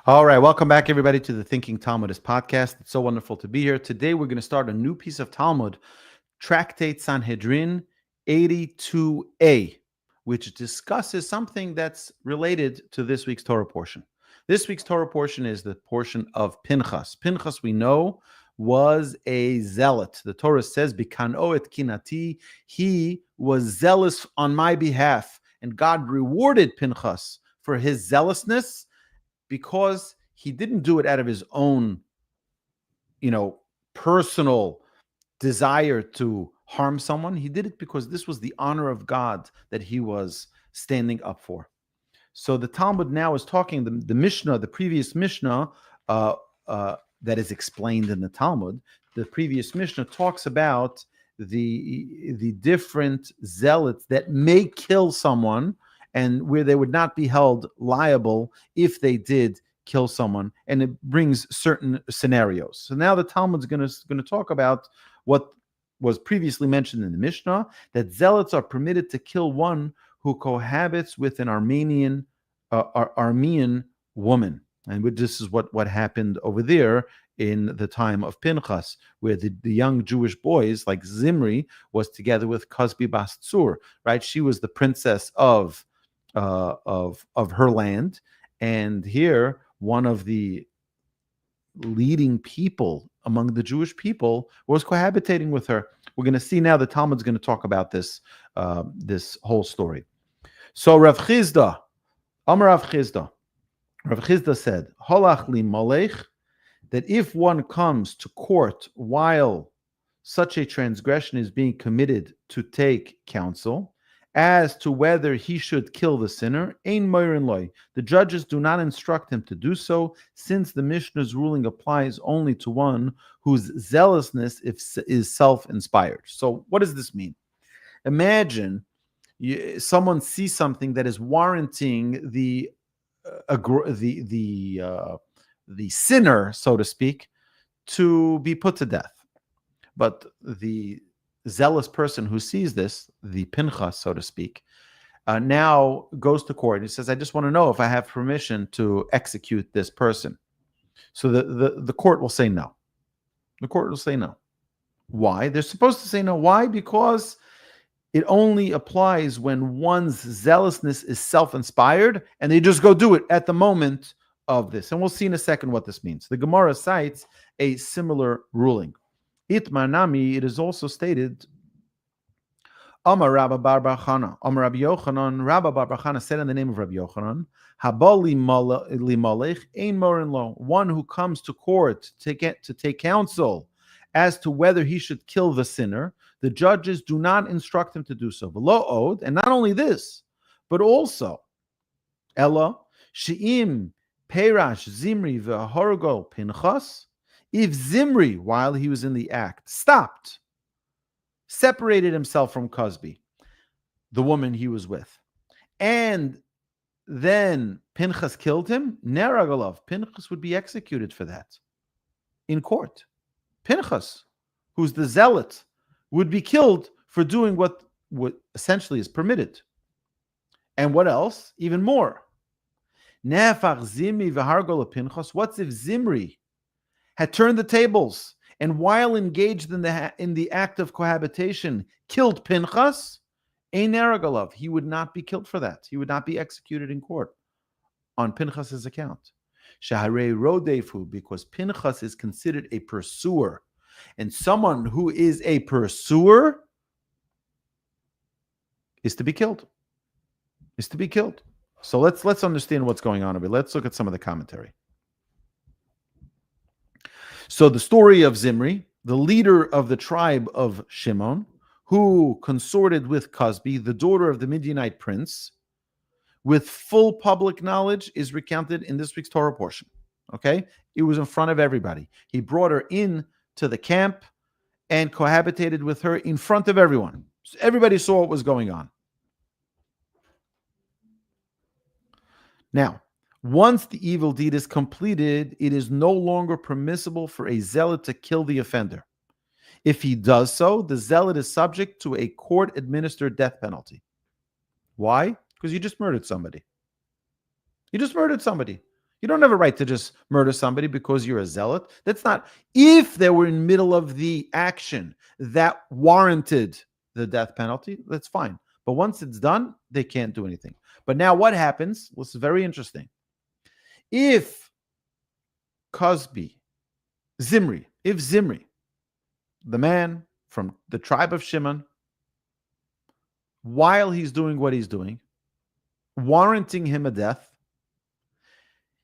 All right, welcome back, everybody, to the Thinking Talmudist Podcast. It's so wonderful to be here. Today, we're going to start a new piece of Talmud, Tractate Sanhedrin 82a, which discusses something that's related to this week's Torah portion. This week's Torah portion is the portion of Pinchas. Pinchas, we know, was a zealot. The Torah says, Bikano et kinati, he was zealous on my behalf, and God rewarded Pinchas for his zealousness, because he didn't do it out of his own, personal desire to harm someone. He did it because this was the honor of God that he was standing up for. So the Talmud now is talking, the Mishnah, the previous Mishnah that is explained in the Talmud, the previous Mishnah talks about the different zealots that may kill someone, and where they would not be held liable if they did kill someone, and it brings certain scenarios. So now the Talmud's going to talk about what was previously mentioned in the Mishnah, that zealots are permitted to kill one who cohabits with an Armenian woman, and this is what happened over there in the time of Pinchas, where the young Jewish boys like Zimri was together with Cosbi Bas Tzur, right? She was the princess of her land, and here one of the leading people among the Jewish people was cohabitating with her. We're going to see now the Talmud's going to talk about this whole story. So Rav Chizda, Amar Rav Chizda said, Holach li malech, that if one comes to court while such a transgression is being committed, to take counsel as to whether he should kill the sinner, ein moirin loy. The judges do not instruct him to do so, since the Mishnah's ruling applies only to one whose zealousness is self-inspired. So what does this mean? Imagine someone sees something that is warranting the sinner, so to speak, to be put to death. But the zealous person who sees this, the Pinchas, so to speak, now goes to court and he says, I just want to know if I have permission to execute this person. So the court will say no. The court will say no. Why? They're supposed to say no. Why? Because it only applies when one's zealousness is self-inspired and they just go do it at the moment of this. And we'll see in a second what this means. The Gemara cites a similar ruling. Itmanami, it is also stated, Amar Rabbi Bar Chana, Amar Rabbi Yochanan, Rabbi Bar Chana said in the name of Rabbi Yochanan, Habali limalech ein morin lo, one who comes to court to take counsel as to whether he should kill the sinner, the judges do not instruct him to do so. V'lo od, and not only this, but also, Ella, she'im peirash zimri v'horgo Pinchas, if Zimri, while he was in the act, stopped, separated himself from Cosbi, the woman he was with, and then Pinchas killed him, Neragalov, Pinchas would be executed for that in court. Pinchas, who's the zealot, would be killed for doing what essentially is permitted. And what else? Even more. Nefach Zimri v'hargol Pinchas. What's if Zimri had turned the tables and while engaged in the act of cohabitation killed Pinchas? Ein Neragalov, he would not be killed for that. He would not be executed in court on Pinchas's account. Shaharei rodefu, because Pinchas is considered a pursuer, and someone who is a pursuer is to be killed. Is to be killed. So let's understand what's going on a bit. Let's look at some of the commentary. So the story of Zimri, the leader of the tribe of Shimon, who consorted with Cosbi, the daughter of the Midianite prince, with full public knowledge, is recounted in this week's Torah portion. Okay? It was in front of everybody. He brought her in to the camp and cohabitated with her in front of everyone. So everybody saw what was going on. Now, once the evil deed is completed, it is no longer permissible for a zealot to kill the offender. If he does so, the zealot is subject to a court-administered death penalty. Why? Because you just murdered somebody. You just murdered somebody. You don't have a right to just murder somebody because you're a zealot. That's not, if they were in the middle of the action that warranted the death penalty, that's fine. But once it's done, they can't do anything. But now what happens? This is very interesting. If Zimri, the man from the tribe of Shimon, while he's doing what he's doing, warranting him a death,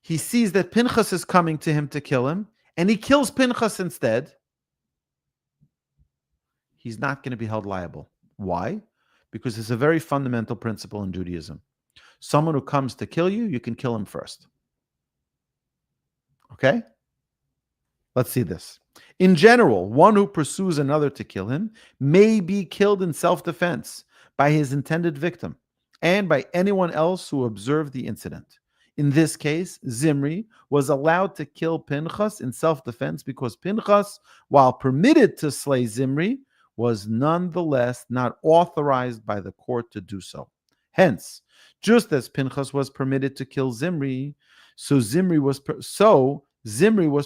he sees that Pinchas is coming to him to kill him, and he kills Pinchas instead, he's not going to be held liable. Why? Because it's a very fundamental principle in Judaism. Someone who comes to kill you, you can kill him first. Okay? Let's see this. In general, one who pursues another to kill him may be killed in self-defense by his intended victim and by anyone else who observed the incident. In this case, Zimri was allowed to kill Pinchas in self-defense because Pinchas, while permitted to slay Zimri, was nonetheless not authorized by the court to do so. Hence, just as Pinchas was permitted to kill Zimri, so Zimri was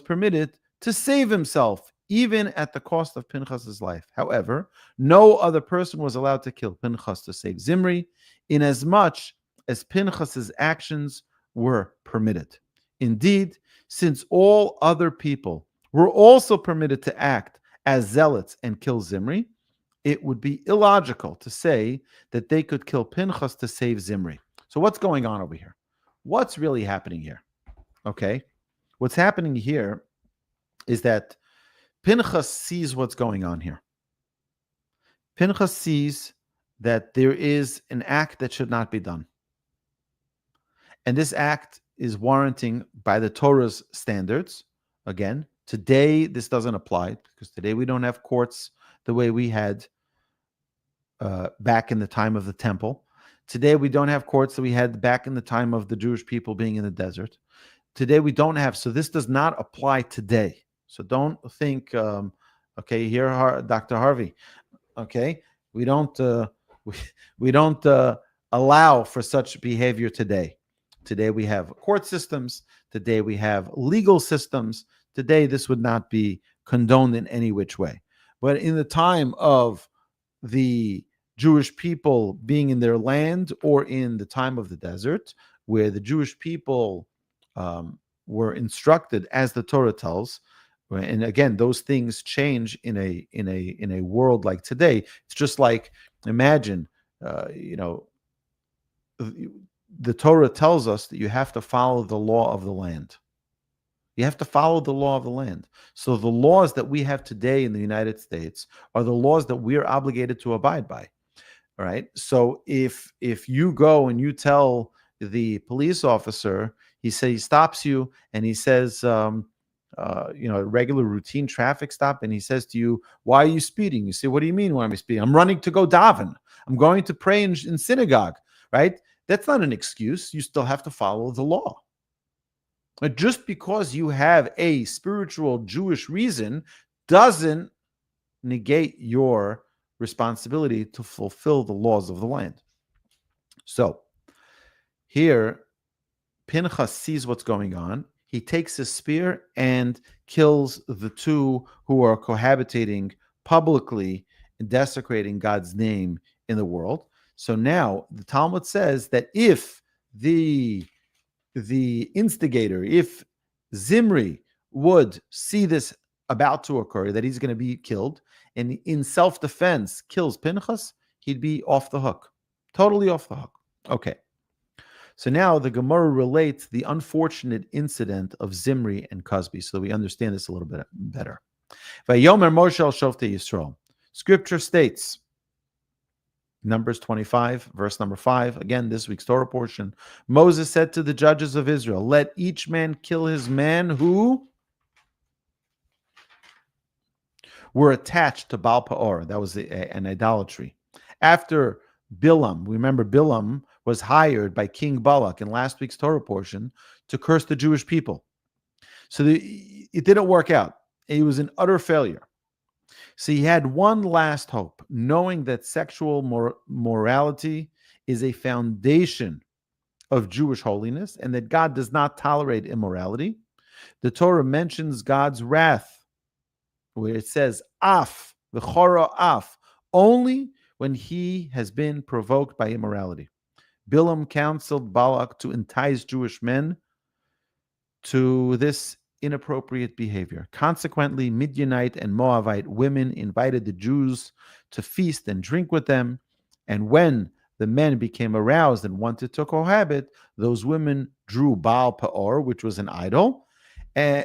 permitted to save himself, even at the cost of Pinchas's life. However, no other person was allowed to kill Pinchas to save Zimri, inasmuch as Pinchas's actions were permitted. Indeed, since all other people were also permitted to act as zealots and kill Zimri, it would be illogical to say that they could kill Pinchas to save Zimri. So what's going on over here? What's really happening here? Okay, what's happening here is that Pinchas sees what's going on here. Pinchas sees that there is an act that should not be done. And this act is warranting by the Torah's standards. Again, today this doesn't apply because today we don't have courts the way we had back in the time of the temple. Today we don't have courts that we had back in the time of the Jewish people being in the desert. Today we don't have, so this does not apply today. So don't think, okay, here, Dr. Harvey, okay, we don't allow for such behavior today. Today we have court systems. Today we have legal systems. Today this would not be condoned in any which way. But in the time of the Jewish people being in their land, or in the time of the desert, where the Jewish people were instructed as the Torah tells, and again, those things change in a world like today. It's just like, imagine, the Torah tells us that you have to follow the law of the land. You have to follow the law of the land. So the laws that we have today in the United States are the laws that we're obligated to abide by. All right. So if you go and you tell the police officer, he stops you and he says, a regular routine traffic stop, and he says to you, "Why are you speeding?" You say, "What do you mean why am I speeding? I'm running to go daven. I'm going to pray in synagogue." Right? That's not an excuse. You still have to follow the law. But just because you have a spiritual Jewish reason doesn't negate your responsibility to fulfill the laws of the land. So here, Pinchas sees what's going on. He takes his spear and kills the two who are cohabitating publicly and desecrating God's name in the world. So now the Talmud says that if the instigator, if Zimri would see this about to occur, that he's going to be killed, and in self-defense kills Pinchas, he'd be off the hook, totally off the hook. Okay. So now the Gemara relates the unfortunate incident of Zimri and Cosby, so we understand this a little bit better. Vayomer Moshe al Shoftei Yisrael. Scripture states, Numbers 25, verse number 5. Again, this week's Torah portion. Moses said to the judges of Israel, "Let each man kill his man who were attached to Baal Peor." That was an idolatry. After Bilam, remember Bilam was hired by King Balak in last week's Torah portion to curse the Jewish people. So it didn't work out. It was an utter failure. So he had one last hope, knowing that sexual morality is a foundation of Jewish holiness and that God does not tolerate immorality. The Torah mentions God's wrath, where it says, af, v'chora af, only when he has been provoked by immorality. Bilam counseled Balak to entice Jewish men to this inappropriate behavior. Consequently, Midianite and Moabite women invited the Jews to feast and drink with them. And when the men became aroused and wanted to cohabit, those women drew Baal Peor, which was an idol,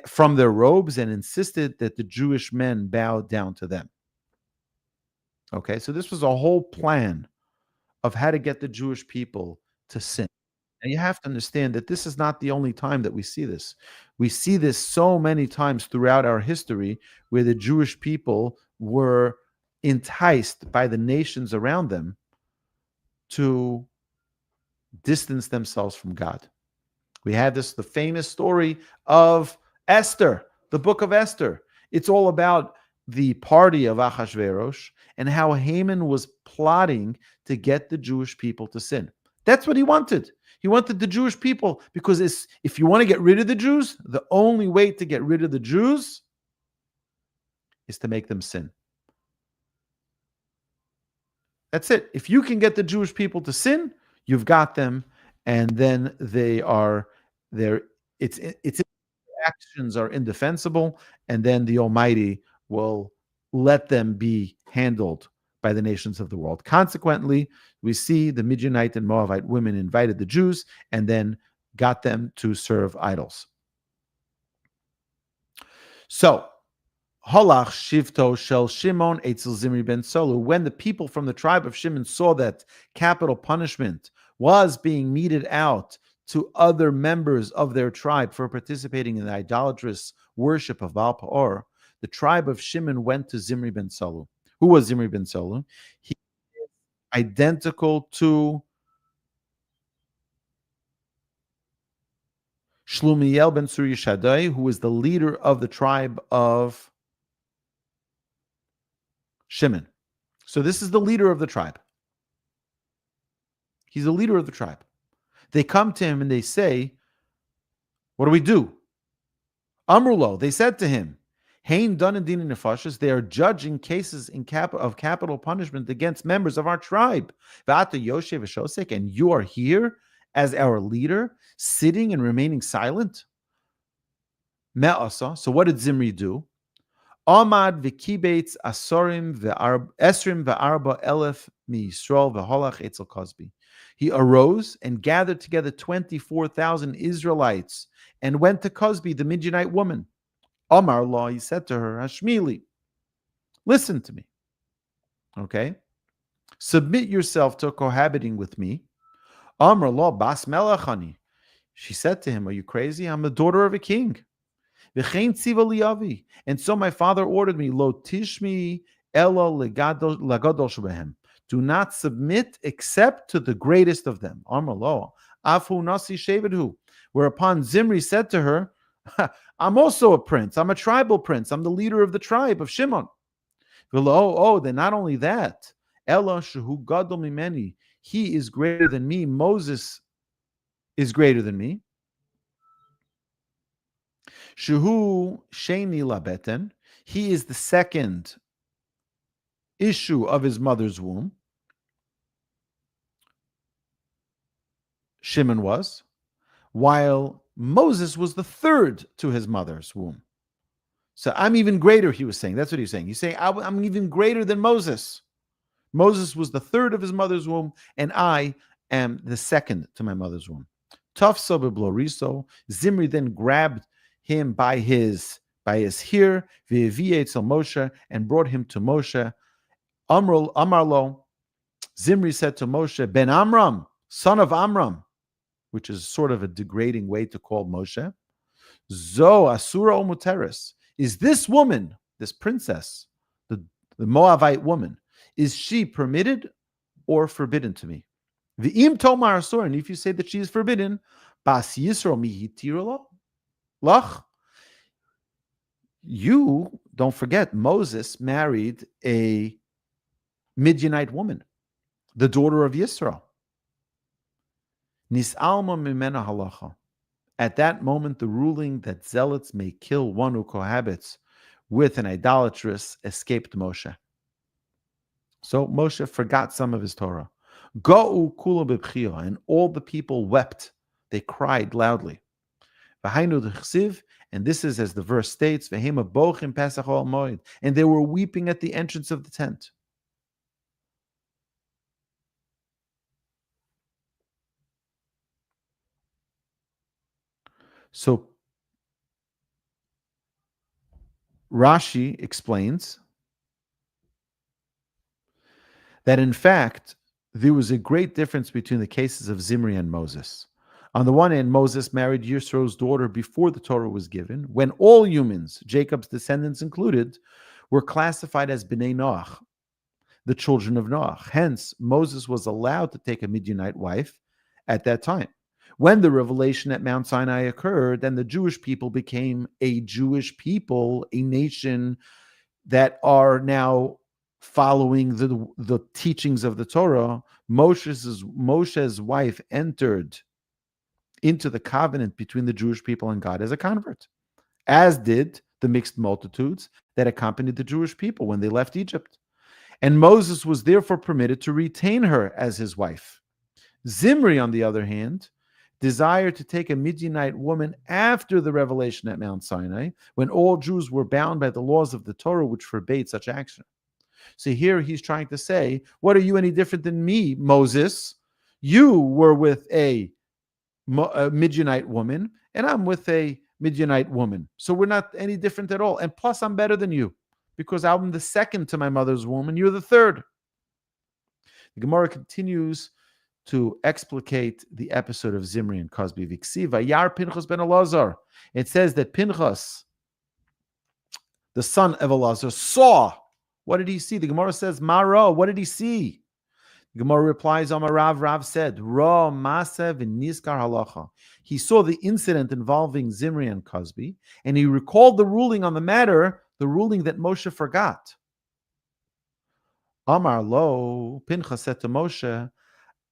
from their robes and insisted that the Jewish men bow down to them. Okay, so this was a whole plan of how to get the Jewish people to sin. And you have to understand that this is not the only time that we see this. We see this so many times throughout our history where the Jewish people were enticed by the nations around them to distance themselves from God. We had the famous story of Esther, the book of Esther. It's all about the party of Achashverosh and how Haman was plotting to get the Jewish people to sin. That's what he wanted. He wanted the Jewish people, because if you want to get rid of the Jews, the only way to get rid of the Jews is to make them sin. That's it. If you can get the Jewish people to sin, you've got them, and then their actions are indefensible, and then the Almighty will let them be handled by the nations of the world. Consequently, we see the Midianite and Moabite women invited the Jews and then got them to serve idols. So, Holach Shivto Shel Shimon Eitzel Zimri ben Solu, when the people from the tribe of Shimon saw that capital punishment was being meted out to other members of their tribe for participating in the idolatrous worship of Baal Peor, the tribe of Shimon went to Zimri ben Solu. Who was Zimri ben Solu? He is identical to Shlumiel ben Suri Shaddai, who was the leader of the tribe of Shimon. So this is the leader of the tribe. He's the leader of the tribe. They come to him and they say, what do we do? Amrulo, they said to him, Hain dun and din in nefashos, they are judging cases of capital punishment against members of our tribe. V'ata Yoshe v'shosek, and you are here as our leader, sitting and remaining silent. Me'asa, so what did Zimri do? Amad v'kibeitz asorim esrim v'arba elef mi Yisrael v'holach etzel Cosby. He arose and gathered together 24,000 Israelites and went to Cosby, the Midianite woman. Amar law, he said to her, Hashmili, listen to me. Okay? Submit yourself to cohabiting with me. Amar law, bas melachani. She said to him, are you crazy? I'm the daughter of a king. And so my father ordered me, Lo tishmi elo lagadol shebehem. Do not submit except to the greatest of them. Amar lo, afu nasi shevedhu. Whereupon Zimri said to her, I'm also a prince. I'm a tribal prince. I'm the leader of the tribe of Shimon. Then not only that, Ella shehu gadol mimeni. He is greater than me. Moses is greater than me. Shehu sheni labeten. He is the second issue of his mother's womb. Shimon was, while Moses was the third to his mother's womb. So I'm even greater, he was saying. That's what he's saying. He's saying, I'm even greater than Moses. Moses was the third of his mother's womb, and I am the second to my mother's womb. Tafso bebloriso. Zimri then grabbed him by his hair, v'evietzel Moshe, and brought him to Moshe. Amarlo, Zimri said to Moshe, Ben Amram, son of Amram, which is sort of a degrading way to call Moshe. Zo asura omuteres. Is this woman, this princess, the Moabite woman, is she permitted or forbidden to me? V'im tomar asur, and if you say that she is forbidden, bas yisro mihitirolo lach. You don't forget, Moses married a Midianite woman, the daughter of Yisro. Nis'alma mimena halacha. At that moment, the ruling that zealots may kill one who cohabits with an idolatress escaped Moshe. So Moshe forgot some of his Torah. Go'u kula b'bchia, and all the people wept. They cried loudly. V'hainu d'chsiv, and this is as the verse states, V'hema bochim Pesach ol moed, and they were weeping at the entrance of the tent. So Rashi explains that in fact, there was a great difference between the cases of Zimri and Moses. On the one hand, Moses married Yisro's daughter before the Torah was given, when all humans, Jacob's descendants included, were classified as Bnei Noach, the children of Noach. Hence, Moses was allowed to take a Midianite wife at that time. When the revelation at Mount Sinai occurred, then the Jewish people became a Jewish people, a nation that are now following the teachings of the Torah. Moshe's wife entered into the covenant between the Jewish people and God as a convert, as did the mixed multitudes that accompanied the Jewish people when they left Egypt. And Moses was therefore permitted to retain her as his wife. Zimri, on the other hand, desired to take a Midianite woman after the revelation at Mount Sinai, when all Jews were bound by the laws of the Torah, which forbade such action. So here he's trying to say, what are you any different than me, Moses? You were with a Midianite woman, and I'm with a Midianite woman. So we're not any different at all. And plus, I'm better than you, because I'm the second to my mother's womb, and you're the third. The Gemara continues to explicate the episode of Zimri and Cosby Viksiva. Yar Pinchas ben Elazar. It says that Pinchas, the son of Elazar, saw. What did he see? The Gemara says, Mara, what did he see? The Gemara replies, Amarav, Rav said, Ra Masev in Nizkar Halacha. He saw the incident involving Zimri and Cosby, and he recalled the ruling on the matter, the ruling that Moshe forgot. Amar lo, Pinchas said to Moshe,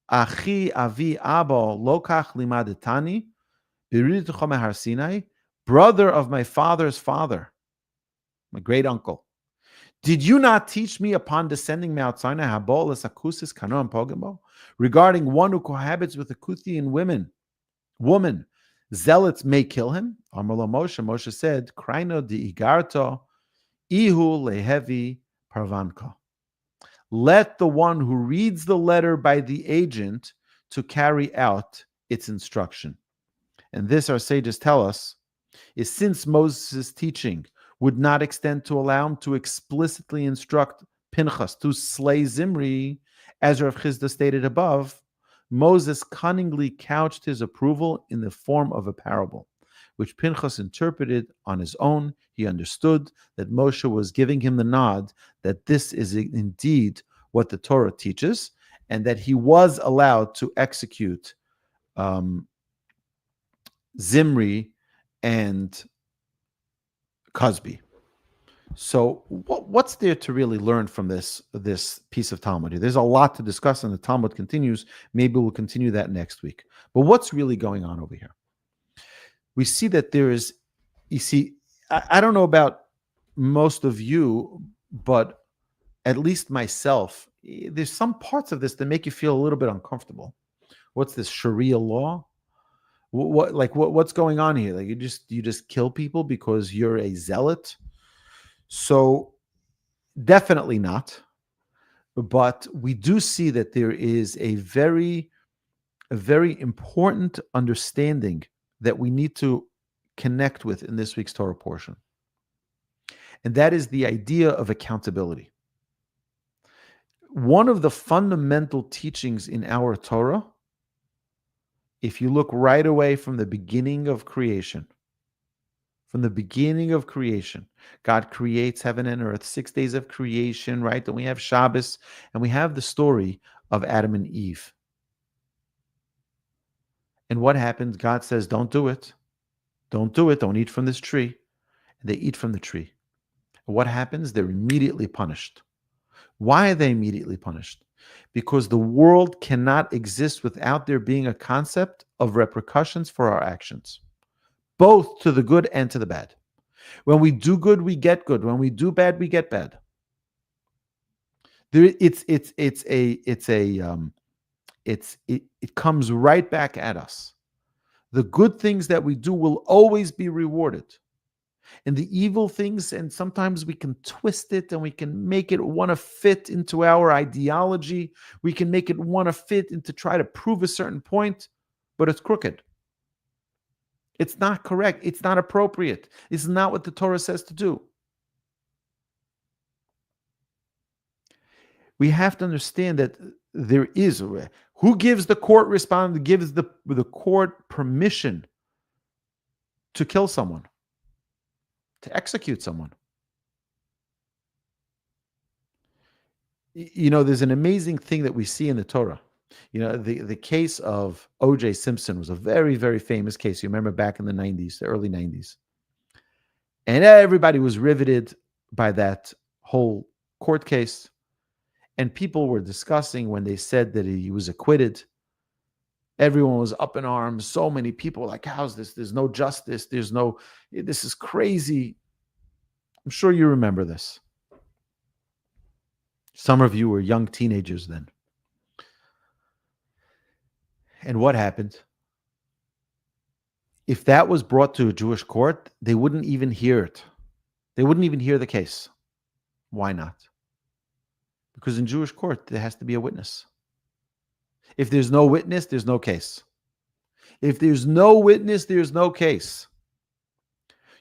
Achi avi abba lokach limadetani, biriditucha mehar Sinai, brother of my father's father, my great uncle. Did you not teach me upon descending Mount Sinai habol esakusis kano and pogamo, regarding one who cohabits with a Kuthian woman, zealots may kill him? Amar Moshe, Moshe said, Kraino di igarto ihu lehevi parvanka. Let the one who reads the letter by the agent to carry out its instruction. And this, our sages tell us, is since Moses' teaching would not extend to allow him to explicitly instruct Pinchas to slay Zimri, as Rav Chizda stated above, Moses cunningly couched his approval in the form of a parable, which Pinchas interpreted on his own. He understood that Moshe was giving him the nod that this is indeed what the Torah teaches, and that he was allowed to execute Zimri and Cosby. So what's there to really learn from this piece of Talmud? There's a lot to discuss, and the Talmud continues. Maybe we'll continue that next week. But what's really going on over here? We see that there is, you see, I don't know about most of you, but at least myself, there's some parts of this that make you feel a little bit uncomfortable. What's this Sharia law? What's going on here? Like you just kill people because you're a zealot? So definitely not. But we do see that there is a very important understanding that we need to connect with in this week's Torah portion. And that is the idea of accountability. One of the fundamental teachings in our Torah, if you look right away from the beginning of creation, God creates heaven and earth, 6 days of creation, right? Then we have Shabbos, and we have the story of Adam and Eve. And what happens? God says, don't do it. Don't do it. Don't eat from this tree. And they eat from the tree. And what happens? They're immediately punished. Why are they immediately punished? because the world cannot exist without there being a concept of repercussions for our actions, both to the good and to the bad. When we do good, we get good. When we do bad, we get bad. It comes right back at us. The good things that we do will always be rewarded. And the evil things, and sometimes we can twist it and we can make it want to fit into our ideology. We can make it want to fit into try to prove a certain point, but it's crooked. It's not correct. It's not appropriate. It's not what the Torah says to do. We have to understand that there is a way. Who gives the court gives the court permission to kill someone, to execute someone? There's an amazing thing that we see in the Torah. The case of O.J. Simpson was a very, very famous case. You remember back in the 90s, the early 90s. And everybody was riveted by that whole court case. And people were discussing when they said that he was acquitted. Everyone was up in arms. So many people were like, how's this? There's no justice. This is crazy. I'm sure you remember this. Some of you were young teenagers then. And what happened? If that was brought to a Jewish court, they wouldn't even hear it. They wouldn't even hear the case. Why not? Because in Jewish court, there has to be a witness. If there's no witness, there's no case. If there's no witness, there's no case.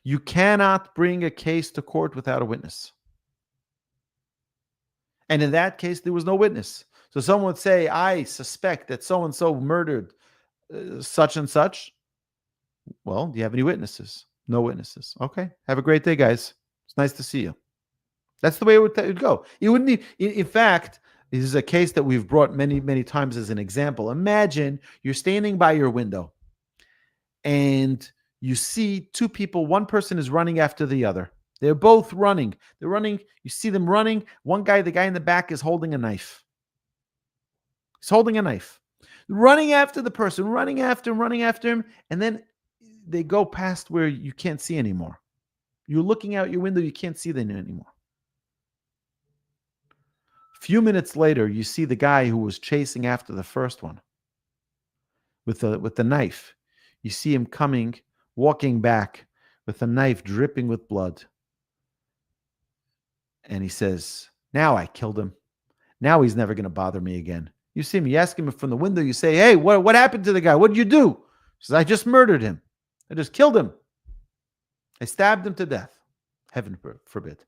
You cannot bring a case to court without a witness. And in that case, there was no witness. So someone would say, I suspect that so-and-so murdered such and such. Well, do you have any witnesses? No witnesses. Okay. Have a great day, guys. It's nice to see you. That's the way it would go. It wouldn't need, in fact, this is a case that we've brought many, many times as an example. Imagine you're standing by your window and you see two people. One person is running after the other. They're both running. They're running. You see them running. The guy in the back is holding a knife. He's holding a knife. Running after the person, running after him. And then they go past where you can't see anymore. You're looking out your window. You can't see them anymore. A few minutes later, you see the guy who was chasing after the first one with the knife. You see him coming, walking back with a knife dripping with blood. And he says, now I killed him. Now he's never going to bother me again. You see him, you ask him from the window, you say, hey, what happened to the guy? What did you do? He says, I just murdered him. I just killed him. I stabbed him to death. Heaven forbid.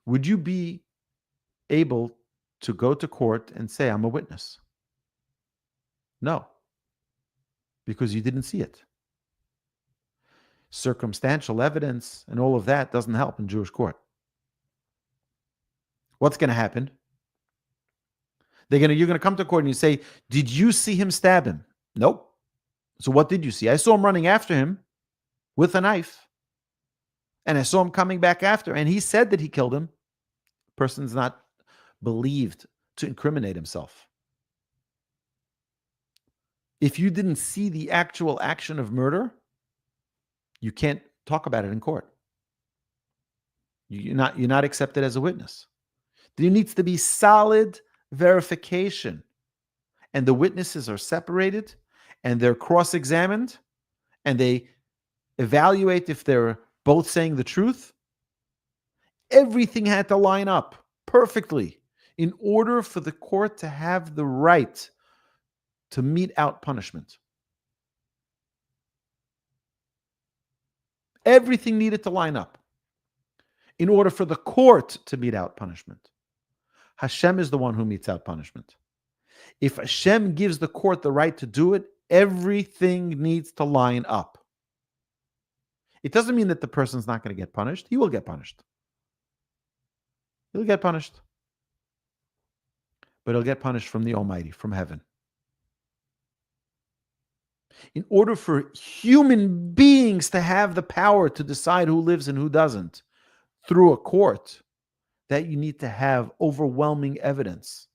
Would you be able to go to court and say, I'm a witness? No, because you didn't see it. Circumstantial evidence and all of that doesn't help in Jewish court. What's going to happen? You're going to come to court and you say, did you see him stab him? Nope. So what did you see? I saw him running after him with a knife. And I saw him coming back after. And he said that he killed him. The person's not believed to incriminate himself. If you didn't see the actual action of murder, you can't talk about it in court. You're not accepted as a witness. There needs to be solid verification. And the witnesses are separated and they're cross-examined and they evaluate if they're both saying the truth. Everything had to line up perfectly in order for the court to have the right to mete out punishment. Everything needed to line up in order for the court to mete out punishment. Hashem is the one who metes out punishment. If Hashem gives the court the right to do it, everything needs to line up. It doesn't mean that the person's not going to get punished. He will get punished. He'll get punished. But he'll get punished from the Almighty, from heaven. In order for human beings to have the power to decide who lives and who doesn't through a court, that you need to have overwhelming evidence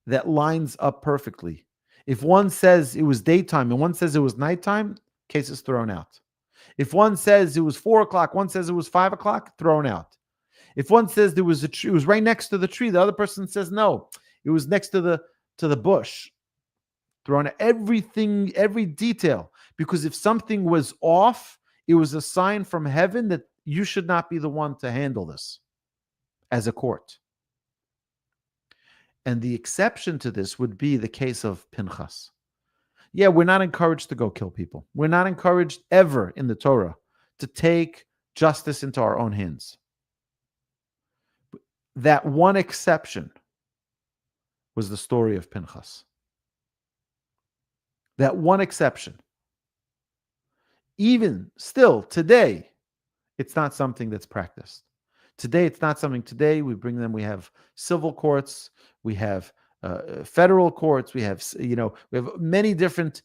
that lines up perfectly. If one says it was daytime and one says it was nighttime, case is thrown out. If one says it was 4 o'clock, one says it was 5 o'clock, thrown out. If one says there was a tree, it was right next to the tree, the other person says no, it was next to the bush. Thrown out. Everything, every detail. Because if something was off, it was a sign from heaven that you should not be the one to handle this as a court. And the exception to this would be the case of Pinchas. Yeah, we're not encouraged to go kill people. We're not encouraged ever in the Torah to take justice into our own hands. That one exception was the story of Pinchas. That one exception. Even still, today, it's not something that's practiced. Today, it's not something. Today, we bring them. We have civil courts. We have federal courts. We have, we have many different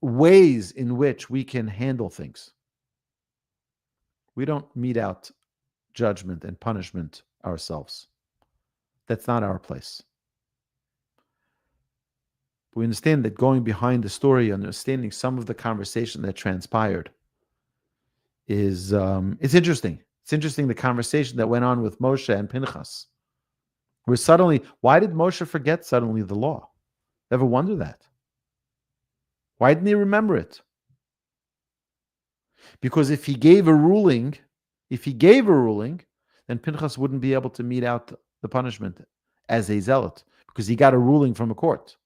ways in which we can handle things. We don't mete out judgment and punishment ourselves. That's not our place. We understand that going behind the story, understanding some of the conversation that transpired is it's interesting. It's interesting the conversation that went on with Moshe and Pinchas. Where suddenly, why did Moshe forget suddenly the law? Ever wonder that? Why didn't he remember it? Because if he gave a ruling, then Pinchas wouldn't be able to mete out the punishment as a zealot because he got a ruling from a court.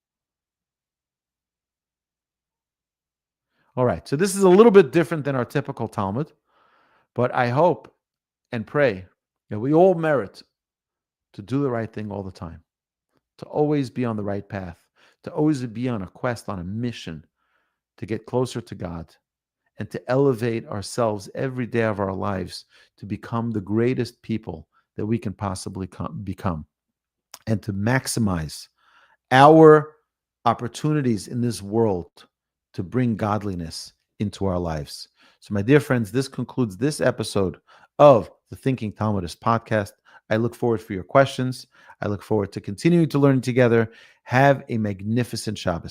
All right, so this is a little bit different than our typical Talmud, but I hope and pray that we all merit to do the right thing all the time, to always be on the right path, to always be on a quest, on a mission to get closer to God and to elevate ourselves every day of our lives to become the greatest people that we can possibly become and to maximize our opportunities in this world to bring godliness into our lives. So, my dear friends, this concludes this episode of the Thinking Talmudist Podcast. I look forward for your questions. I look forward to continuing to learn together. Have a magnificent Shabbos.